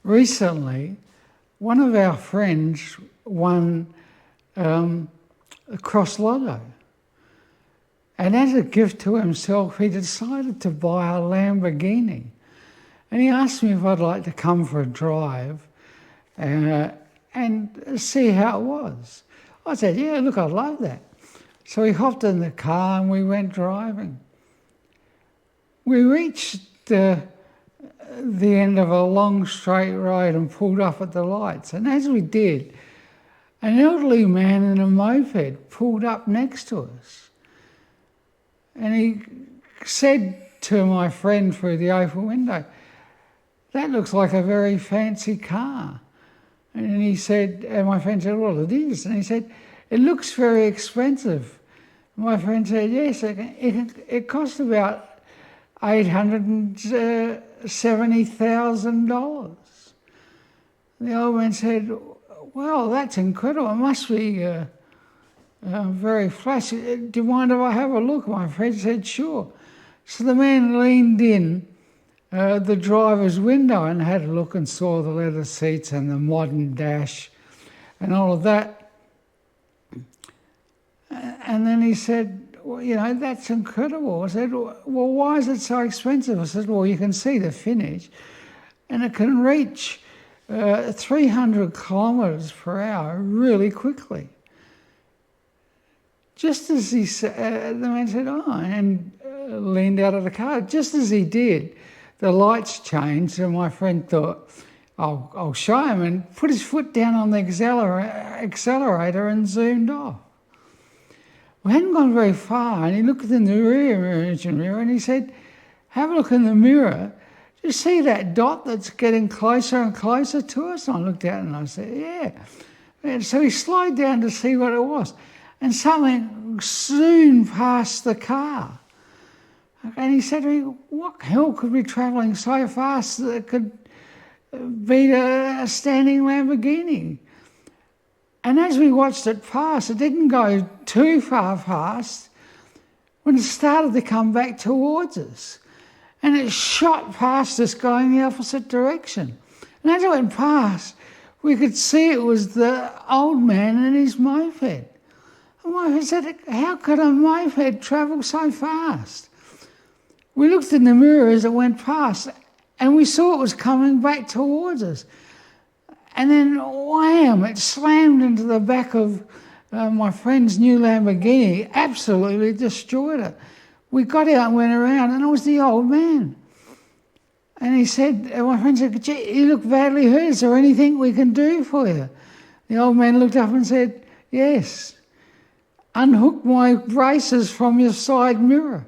recently, one of our friends won a cross lotto. And as a gift to himself, he decided to buy a Lamborghini. And he asked me if I'd like to come for a drive and see how it was. I said, yeah, look, I'd love that. So he hopped in the car and we went driving. We reached the end of a long straight road and pulled up at the lights. And as we did, an elderly man in a moped pulled up next to us. And he said to my friend through the open window, "That looks like a very fancy car." And he said, and my friend said, "Well, it is." And he said, "It looks very expensive." And my friend said, "Yes, it cost about $870,000. The old man said, "Well, that's incredible. It must be very flashy. Do you mind if I have a look?" My friend said, "Sure." So the man leaned in the driver's window and had a look and saw the leather seats and the modern dash and all of that. And then he said, "Well, you know, that's incredible." I said, "Well, why is it so expensive?" I said, "Well, you can see the finish, and it can reach 300 kilometres per hour really quickly." Just as he said, the man said, "Oh," and leaned out of the car. Just as he did, the lights changed, and my friend thought, I'll show him, and put his foot down on the accelerator and zoomed off. We hadn't gone very far, and he looked in the rear mirror and he said, "Have a look in the mirror. Do you see that dot that's getting closer and closer to us?" And I looked out and I said, "Yeah." And so he slowed down to see what it was. And something zoomed past the car. And he said to me, "What hell could be travelling so fast that it could beat a standing Lamborghini?" And as we watched it pass, it didn't go too far past when it started to come back towards us. And it shot past us going the opposite direction. And as it went past, we could see it was the old man in his moped. And I said, "How could a moped travel so fast?" We looked in the mirror as it went past and we saw it was coming back towards us. And then, wham, it slammed into the back of my friend's new Lamborghini, absolutely destroyed it. We got out and went around, and it was the old man. And he said, my friend said, "Gee, you look badly hurt. Is there anything we can do for you?" The old man looked up and said, "Yes, unhook my braces from your side mirror."